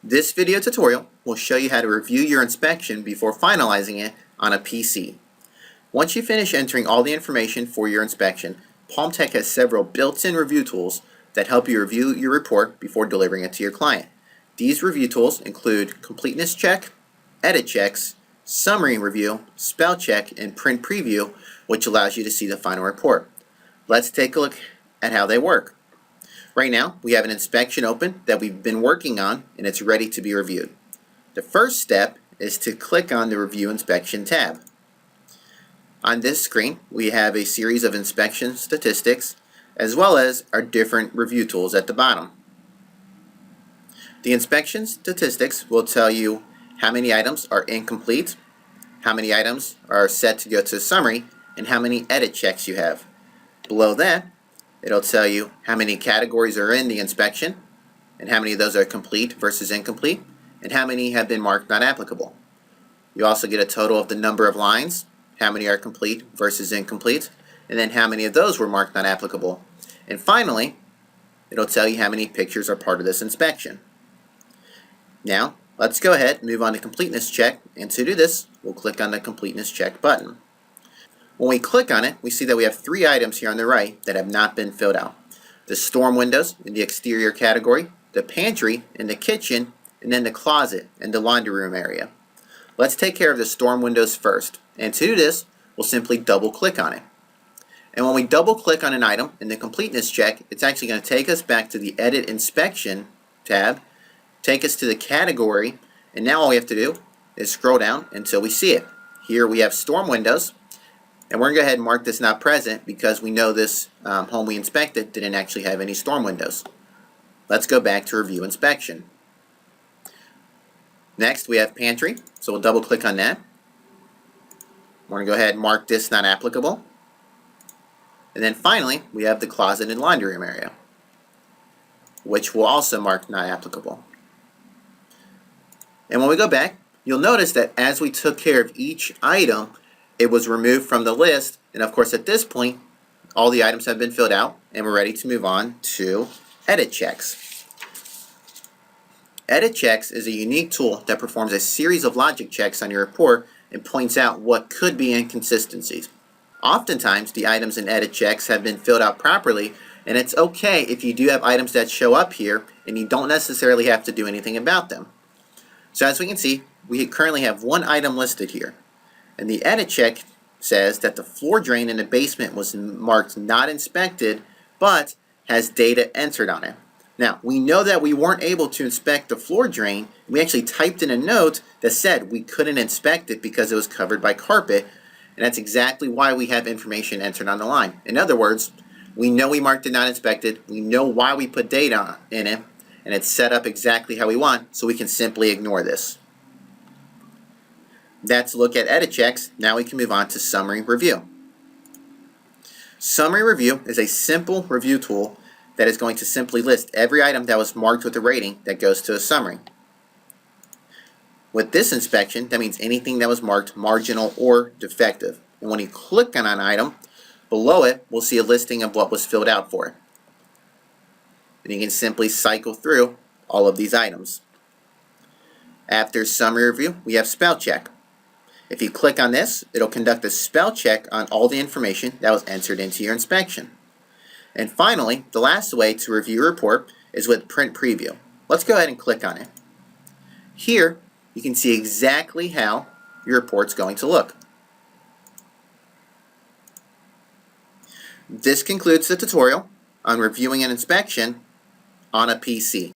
This video tutorial will show you how to review your inspection before finalizing it on a PC. Once you finish entering all the information for your inspection, Palmtech has several built-in review tools that help you review your report before delivering it to your client. These review tools include completeness check, edit checks, summary review, spell check, and print preview, which allows you to see the final report. Let's take a look at how they work. Right now, we have an inspection open that we've been working on, and it's ready to be reviewed. The first step is to click on the Review Inspection tab. On this screen, we have a series of inspection statistics, as well as our different review tools at the bottom. The inspection statistics will tell you how many items are incomplete, how many items are set to go to summary, and how many edit checks you have. Below that, it'll tell you how many categories are in the inspection, and how many of those are complete versus incomplete, and how many have been marked not applicable. You also get a total of the number of lines, how many are complete versus incomplete, and then how many of those were marked not applicable. And finally, it'll tell you how many pictures are part of this inspection. Now, let's go ahead and move on to completeness check, and to do this, we'll click on the completeness check button. When we click on it, we see that we have 3 items here on the right that have not been filled out. The storm windows in the exterior category, the pantry in the kitchen, and then the closet and the laundry room area. Let's take care of the storm windows first. And to do this, we'll simply double click on it. And when we double click on an item in the completeness check, it's actually going to take us back to the Edit Inspection tab, take us to the category, and now all we have to do is scroll down until we see it. Here we have storm windows. And we're going to go ahead and mark this not present because we know this home we inspected didn't actually have any storm windows. Let's go back to Review Inspection. Next we have Pantry, so we'll double click on that. We're going to go ahead and mark this not applicable. And then finally we have the Closet and Laundry Room area, which will also mark not applicable. And when we go back, you'll notice that as we took care of each item, it was removed from the list, and of course at this point all the items have been filled out and we're ready to move on to edit checks. Edit checks is a unique tool that performs a series of logic checks on your report and points out what could be inconsistencies. Oftentimes the items in edit checks have been filled out properly, and it's okay if you do have items that show up here and you don't necessarily have to do anything about them. So as we can see, we currently have 1 item listed here. And the edit check says that the floor drain in the basement was marked not inspected, but has data entered on it. Now, we know that we weren't able to inspect the floor drain. We actually typed in a note that said we couldn't inspect it because it was covered by carpet, and that's exactly why we have information entered on the line. In other words, we know we marked it not inspected, we know why we put data in it, and it's set up exactly how we want, so we can simply ignore this. That's a look at edit checks. Now we can move on to summary review. Summary review is a simple review tool that is going to simply list every item that was marked with a rating that goes to a summary. With this inspection, that means anything that was marked marginal or defective. And when you click on an item, below it we'll see a listing of what was filled out for it. And you can simply cycle through all of these items. After summary review, we have spell check. If you click on this, it'll conduct a spell check on all the information that was entered into your inspection. And finally, the last way to review your report is with print preview. Let's go ahead and click on it. Here, you can see exactly how your report's going to look. This concludes the tutorial on reviewing an inspection on a PC.